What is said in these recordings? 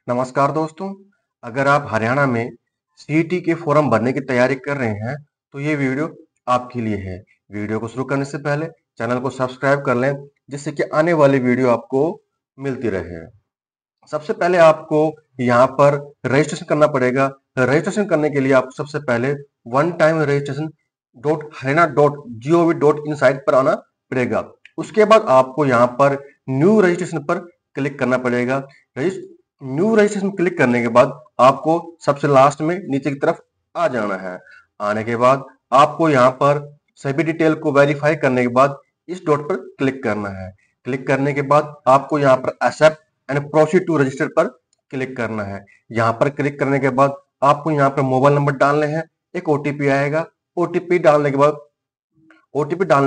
नमस्कार दोस्तों। अगर आप हरियाणा में सीईटी के फॉर्म भरने की तैयारी कर रहे हैं तो ये वीडियो आपके लिए है। वीडियो को शुरू करने से पहले चैनल को सब्सक्राइब कर लें जिससे कि आने वाली वीडियो आपको मिलती रहे। सबसे पहले आपको यहाँ पर रजिस्ट्रेशन करना पड़ेगा। रजिस्ट्रेशन करने के लिए आपको सबसे पहले one time registration .haryana.gov.in site पर आना पड़ेगा। उसके बाद आपको यहाँ पर न्यू रजिस्ट्रेशन पर क्लिक करना पड़ेगा। न्यू रजिस्ट्रेशन क्लिक करने के बाद आपको सबसे लास्ट में नीचे की तरफ आ जाना है। आने के बाद आपको यहाँ पर सभी डिटेल को वेरीफाई करने के बाद इस डॉट पर क्लिक करना है। क्लिक करने के बाद आपको यहाँ पर accept and proceed to register पर क्लिक करना है। यहाँ पर क्लिक करने के बाद आपको यहाँ पर मोबाइल नंबर डालने हैं। एक ओटीपी आएगा। ओटीपी डालने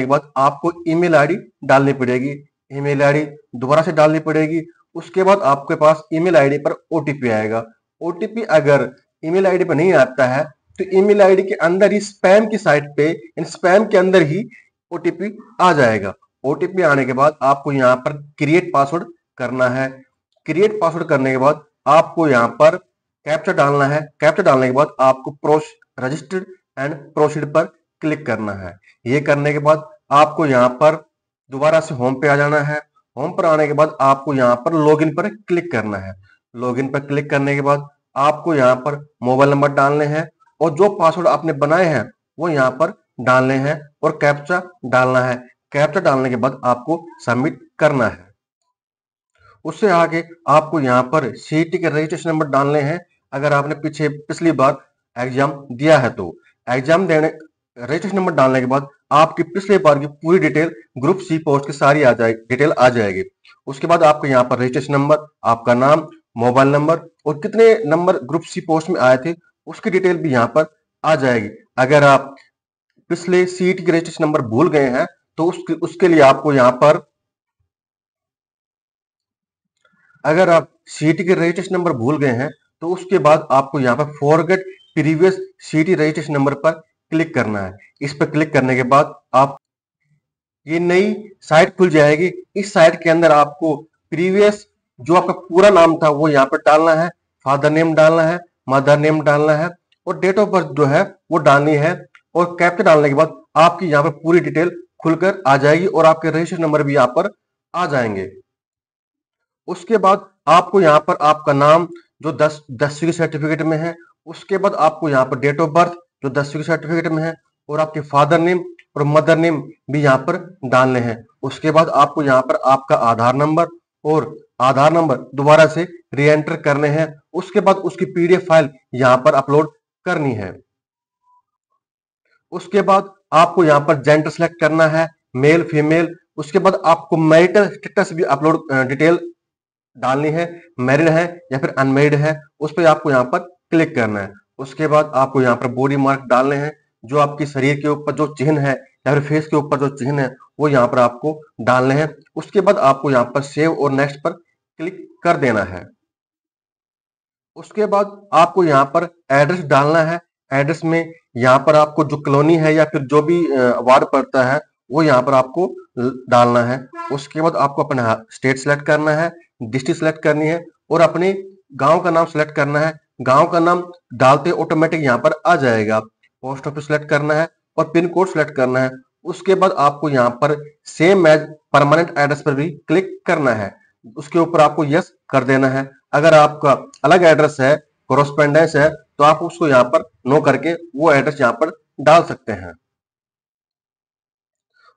के बाद आपको ईमेल आईडी डालनी पड़ेगी। ईमेल आईडी दोबारा से डालनी पड़ेगी। उसके बाद आपके पास ईमेल आईडी पर ओटीपी आएगा। ओटीपी अगर ईमेल आईडी पर नहीं आता है तो ईमेल आईडी के अंदर ही स्पैम की साइट पे स्पैम के अंदर ही ओटीपी आ जाएगा। ओटीपी आने के बाद आपको यहाँ पर क्रिएट पासवर्ड करना है। क्रिएट पासवर्ड करने के बाद आपको यहाँ पर कैप्चा डालना है। कैप्चा डालने के बाद आपको रजिस्टर्ड एंड प्रोसीड पर क्लिक करना है। ये करने के बाद आपको यहाँ पर दोबारा से होम पे आ जाना है। होम पर आने के बाद आपको यहाँ पर लॉगिन पर क्लिक करना है। लॉगिन पर क्लिक करने के बाद आपको यहाँ पर मोबाइल नंबर डालने हैं और जो पासवर्ड आपने बनाए हैं वो यहाँ पर डालने हैं और कैप्चा डालना है। कैप्चा डालने के बाद आपको सबमिट करना है। उससे आगे आपको यहाँ पर सीईटी के रजिस्ट्रेशन नंबर डालने हैं। अगर आपने पिछली बार एग्जाम दिया है तो एग्जाम देने रजिस्ट्रेशन नंबर डालने के बाद आपकी पिछले बार की पूरी डिटेल ग्रुप सी पोस्ट की सारी डिटेल आ जाएगी। उसके बाद आपको यहाँ पर रजिस्ट्रेशन नंबर, आपका नाम, मोबाइल नंबर और कितने नंबर ग्रुप सी पोस्ट में आए थे उसकी डिटेल भी यहाँ पर आ जाएगी। अगर आप पिछले सीईटी के रजिस्ट्रेशन नंबर भूल गए हैं तो उसके लिए आपको यहाँ पर अगर आप सीईटी के रजिस्ट्रेशन नंबर भूल गए हैं तो उसके बाद आपको यहाँ पर forget previous CET registration number पर क्लिक करना है। इस पर क्लिक करने के बाद आप ये नई साइट खुल जाएगी। इस साइट के अंदर आपको प्रीवियस जो आपका पूरा नाम था वो यहाँ पर डालना है, फादर नेम डालना है, मदर नेम डालना है और डेट ऑफ बर्थ जो है वो डालनी है। और कैप्चा डालने के बाद आपकी यहाँ पर पूरी डिटेल खुलकर आ जाएगी और आपके रजिस्ट्रेशन नंबर भी यहाँ पर आ जाएंगे। उसके बाद आपको यहाँ पर आपका नाम जो 10वीं सर्टिफिकेट में है, उसके बाद आपको यहाँ पर डेट ऑफ बर्थ जो 10वीं सर्टिफिकेट में है और आपके फादर नेम और मदर नेम भी यहाँ पर डालने हैं। उसके बाद आपको यहाँ पर आपका आधार नंबर दोबारा से री एंटर करने हैं। उसके बाद उसकी पीडीएफ फाइल यहाँ पर अपलोड करनी है। उसके बाद आपको यहाँ पर जेंडर सेलेक्ट करना है, मेल फीमेल। उसके बाद आपको मैरिटल स्टेटस भी अपलोड डिटेल डालनी है, मैरिड है या फिर अनमैरिड है, उस पर आपको यहाँ पर क्लिक करना है। उसके बाद आपको यहाँ पर बॉडी मार्क डालने हैं, जो आपकी शरीर के ऊपर जो चिन्ह है या फिर फेस के ऊपर जो चिन्ह है वो यहाँ पर आपको डालने हैं। उसके बाद आपको यहाँ पर सेव और नेक्स्ट पर क्लिक कर देना है। उसके बाद आपको यहाँ पर एड्रेस डालना है। एड्रेस में यहाँ पर आपको जो कॉलोनी है या फिर जो भी वार्ड पड़ता है वो यहाँ पर आपको डालना है। उसके बाद आपको अपना स्टेट सेलेक्ट करना है, डिस्ट्रिक्ट सेलेक्ट करनी है और अपने गांव का नाम सेलेक्ट करना है। गांव का नाम डालते ऑटोमेटिक यहाँ पर आ जाएगा। पोस्ट ऑफिस सेलेक्ट करना है और पिन कोड सेलेक्ट करना है। उसके बाद आपको यहाँ पर सेम एज परमानेंट एड्रेस पर भी क्लिक करना है। उसके ऊपर आपको यस कर देना है। अगर आपका अलग एड्रेस है, कोरोस्पेंडेंस है, तो आप उसको यहाँ पर नो करके वो एड्रेस यहाँ पर डाल सकते हैं।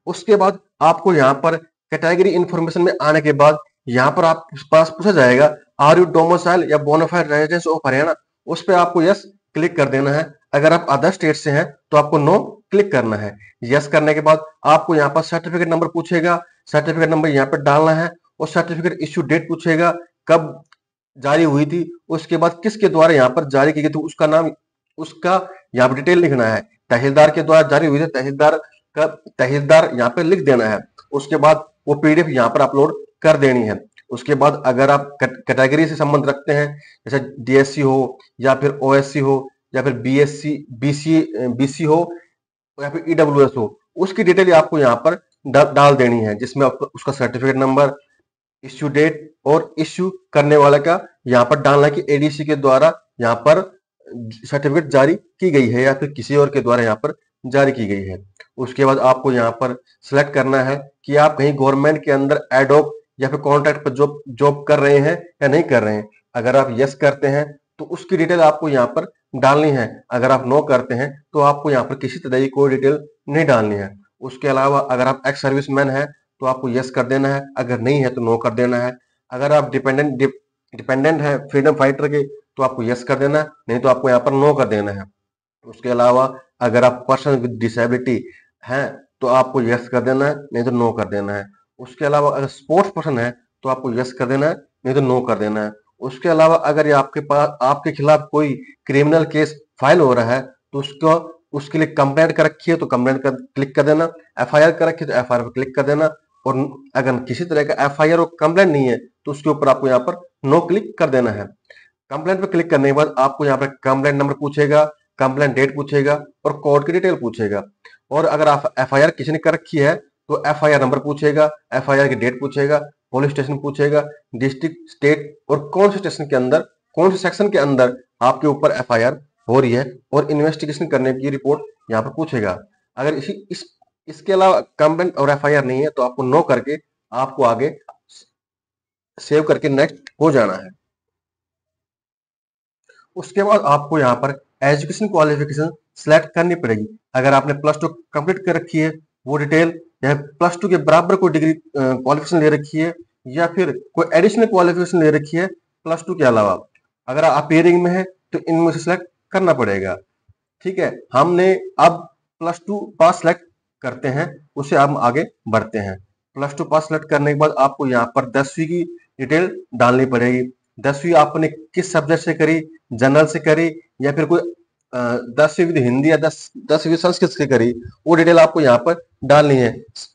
उसके बाद आपको यहाँ पर कैटेगरी इंफॉर्मेशन में आने के बाद यहाँ पर आपके पास पूछा जाएगा आर यू डोमिसाइल या बोनाफाइड रेजिडेंस ऑफ हरियाणा, उस पर आपको यस क्लिक कर देना है। अगर आप अदर स्टेट से हैं तो आपको नो क्लिक करना है। यस करने के बाद आपको यहाँ पर सर्टिफिकेट नंबर पूछेगा, सर्टिफिकेट नंबर यहाँ पर डालना है और सर्टिफिकेट इश्यू डेट पूछेगा, कब जारी हुई थी, उसके बाद किसके द्वारा यहाँ पर जारी की गई थी उसका नाम, उसका यहाँ पर डिटेल लिखना है। तहसीलदार के द्वारा जारी हुई थी, तहसीलदार यहाँ पे लिख देना है। उसके बाद वो पीडीएफ यहाँ पर अपलोड कर देनी है। उसके बाद अगर आप कैटेगरी से संबंध रखते हैं, जैसे डीएससी हो या फिर ओएससी हो या फिर बीएससी बीसी हो या फिर ईडब्ल्यूएस हो, उसकी डिटेल आपको यहाँ पर डाल देनी है, जिसमें उसका सर्टिफिकेट नंबर, इश्यू डेट और इश्यू करने वाले का यहाँ पर डालना है कि एडीसी के द्वारा यहाँ पर सर्टिफिकेट जारी की गई है या फिर किसी और के द्वारा यहाँ पर जारी की गई है। उसके बाद आपको यहाँ पर सिलेक्ट करना है कि आप कहीं गवर्नमेंट के अंदर एडोक या फिर कॉन्ट्रैक्ट पर जॉब जॉब कर रहे हैं या नहीं कर रहे हैं। अगर आप यस करते हैं तो उसकी डिटेल आपको यहाँ पर डालनी है। अगर आप नो करते हैं तो आपको यहाँ पर किसी तरह की कोई डिटेल नहीं डालनी है। उसके अलावा अगर आप एक्स सर्विसमैन है तो आपको यस कर देना है, अगर नहीं है तो नो कर देना है। अगर आप डिपेंडेंट है फ्रीडम फाइटर के तो आपको यस कर देना है, नहीं तो आपको यहाँ पर नो कर देना है। उसके अलावा अगर आप पर्सन विद डिसेबिलिटी हैं तो आपको यस कर देना है, नहीं तो नो कर देना है। उसके अलावा अगर स्पोर्ट्स पर्सन है तो आपको यस कर देना है, नहीं तो नो कर देना है। उसके अलावा अगर ये आपके खिलाफ कोई क्रिमिनल केस फाइल हो रहा है तो उसके लिए कंप्लेंट कर रखी है तो कंप्लेंट कर क्लिक कर देना, एफआईआर कर रखी है तो एफआईआर पर क्लिक कर देना। और अगर किसी तरह का एफआईआर और कंप्लेंट नहीं है तो उसके ऊपर आपको यहाँ पर नो क्लिक कर देना है। कंप्लेंट पर क्लिक करने के बाद आपको यहाँ पर कंप्लेंट नंबर पूछेगा, कंप्लेंट डेट पूछेगा और कोर्ट की डिटेल पूछेगा। और अगर आप एफआईआर किसी ने कर रखी है तो एफआईआर नंबर पूछेगा, एफआईआर की डेट पूछेगा, पुलिस स्टेशन पूछेगा, डिस्ट्रिक्ट, स्टेट और कौन से स्टेशन के अंदर, कौन से सेक्शन के अंदर आपके ऊपर एफआईआर हो रही है और इन्वेस्टिगेशन करने की रिपोर्ट यहाँ पर पूछेगा। अगर इसके अलावा कंप्लेंट और एफआईआर नहीं है तो आपको नो करके आपको आगे सेव करके नेक्स्ट हो जाना है। उसके बाद आपको यहाँ पर एजुकेशन क्वालिफिकेशन सिलेक्ट करनी पड़ेगी। अगर आपने प्लस टू कंप्लीट कर रखी है वो डिटेल, या प्लस टू के बराबर कोई डिग्री क्वालिफिकेशन ले रखी है या फिर कोई एडिशनल क्वालिफिकेशन ले रखी है प्लस टू के अलावा, अगर आप पेयरिंग में है तो इनमें से सिलेक्ट करना पड़ेगा। ठीक है, हमने अब प्लस टू पास सिलेक्ट करते हैं, उससे हम आगे बढ़ते हैं। प्लस टू पास सिलेक्ट करने के बाद आपको यहाँ पर 10वीं की डिटेल डालनी पड़ेगी। 10वीं आपने किस सब्जेक्ट से करी, जनरल से करी या फिर कोई 10वीं विद हिंदी या 10वीं संस्कृत से करी, वो डिटेल आपको यहाँ पर डालनी है।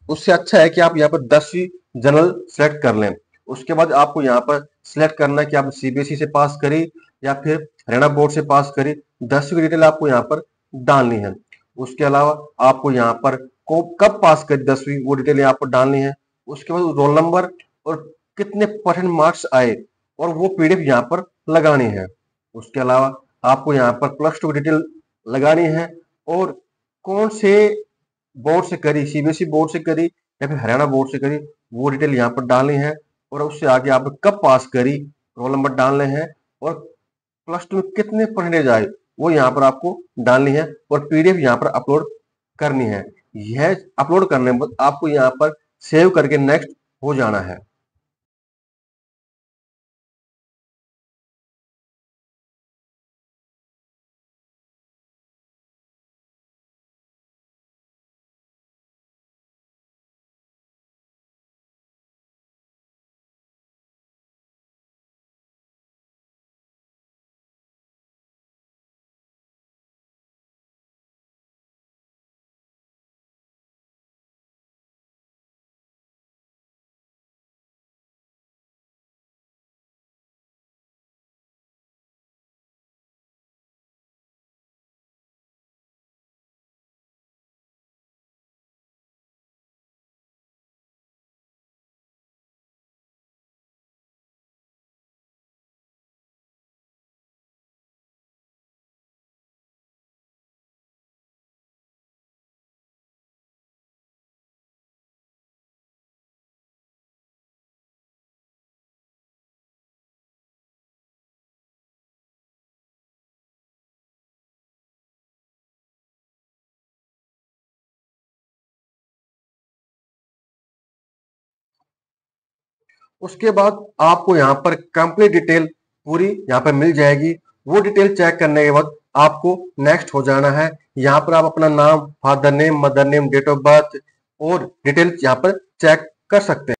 उससे अच्छा है कि आप यहाँ पर 10वीं जनरल सेलेक्ट कर लें। उसके बाद आपको यहाँ पर सिलेक्ट करना है कि आप सीबीएसई से पास करी या फिर हरियाणा बोर्ड से पास करी। 10वीं की डिटेल आपको यहाँ पर डालनी है। उसके अलावा आपको यहाँ पर कब पास करी 10वीं वो डिटेल यहाँ पर डालनी है। उसके बाद रोल नंबर और कितने परसेंट मार्क्स आए और वो पीडीएफ यहाँ पर लगानी है। उसके अलावा आपको यहाँ पर प्लस टू की डिटेल लगानी है और कौन से बोर्ड से करी, सीबीएसई बोर्ड से करी या फिर हरियाणा बोर्ड से करी, वो डिटेल यहाँ पर डालनी है। और उससे आगे आप कब पास करी, रोल नंबर डालने हैं और प्लस टू में कितने परसेंटेज आए वो यहाँ पर आपको डालनी है और पीडीएफ यहाँ पर अपलोड करनी है। यह अपलोड करने के बाद आपको यहाँ पर सेव करके नेक्स्ट हो जाना है। उसके बाद आपको यहाँ पर कंप्लीट डिटेल पूरी यहाँ पर मिल जाएगी। वो डिटेल चेक करने के बाद आपको नेक्स्ट हो जाना है। यहाँ पर आप अपना नाम, father name, mother name, date of birth और डिटेल यहाँ पर चेक कर सकते हैं।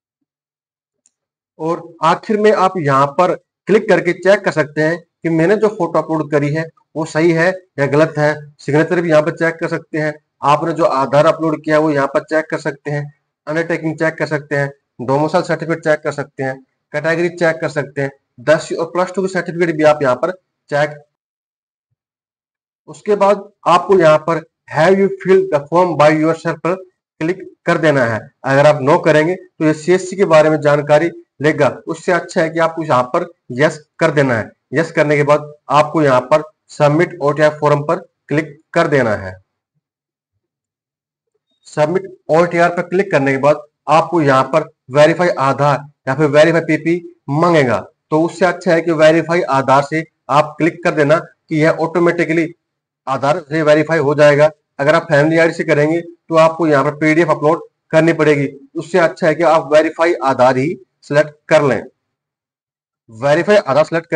और आखिर में आप यहाँ पर क्लिक करके चेक कर सकते हैं कि मैंने जो फोटो अपलोड करी है वो सही है या गलत है। सिग्नेचर भी यहाँ पर चेक कर सकते हैं। आपने जो आधार अपलोड किया है वो यहाँ पर चेक कर सकते हैं। अंडरटेकिंग चेक कर सकते हैं। डोमिसाइल सर्टिफिकेट चेक कर सकते हैं। कैटेगरी चेक कर सकते हैं। 10 और प्लस टू की सर्टिफिकेट भी आप यहाँ पर चेक। उसके बाद आपको यहाँ पर have you fill the form by yourself पर क्लिक कर देना है। अगर आप नो करेंगे तो ये सीएससी के बारे में जानकारी लेगा, उससे अच्छा है कि आपको यहाँ पर यस कर देना है। यस करने के बाद आपको यहाँ पर सबमिट ओटीआर फॉर्म पर क्लिक कर देना है। सबमिट ओटीआर पर क्लिक करने के बाद आपको यहाँ पर वेरीफाई आधार या फिर वेरीफाई पीपी मांगेगा, तो उससे अच्छा है कि वेरीफाई आधार से आप क्लिक कर देना कि यह ऑटोमेटिकली आधार से वेरीफाई हो जाएगा। अगर आप फैमिली आईडी से करेंगे तो आपको यहाँ पर पीडीएफ अपलोड करनी पड़ेगी, उससे अच्छा है कि आप वेरीफाई आधार ही सिलेक्ट कर लें। वेरीफाई आधार सेलेक्ट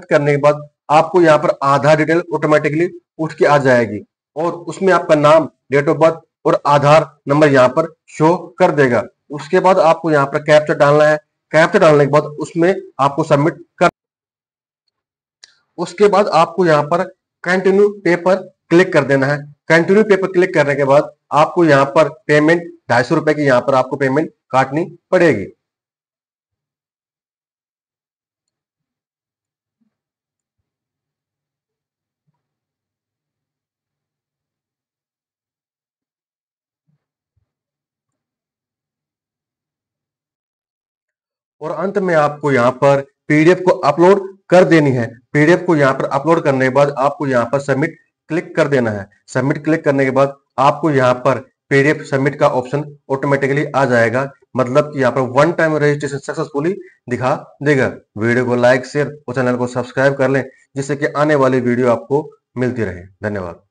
करने के बाद आपको यहाँ पर आधार डिटेल ऑटोमेटिकली उठ के आ जाएगी और उसमें आपका नाम, डेट ऑफ बर्थ और आधार नंबर यहाँ पर शो कर देगा। उसके बाद आपको यहाँ पर कैप्चा डालना है। कैप्चा डालने के बाद उसमें आपको सबमिट कर, उसके बाद आपको यहाँ पर कंटिन्यू पे पर क्लिक कर देना है। कंटिन्यू पे पर क्लिक करने के बाद आपको यहाँ पर पेमेंट 250 रुपए की यहाँ पर आपको पेमेंट काटनी पड़ेगी। और अंत में आपको यहाँ पर पीडीएफ को अपलोड कर देनी है। पीडीएफ को यहाँ पर अपलोड करने के बाद आपको यहाँ पर सबमिट क्लिक कर देना है। सबमिट क्लिक करने के बाद आपको यहाँ पर पीडीएफ सबमिट का ऑप्शन ऑटोमेटिकली आ जाएगा, मतलब कि यहाँ पर वन टाइम रजिस्ट्रेशन सक्सेसफुली दिखा देगा। वीडियो को लाइक, शेयर और चैनल को सब्सक्राइब कर लें, जिससे कि आने वाली वीडियो आपको मिलती रहे। धन्यवाद।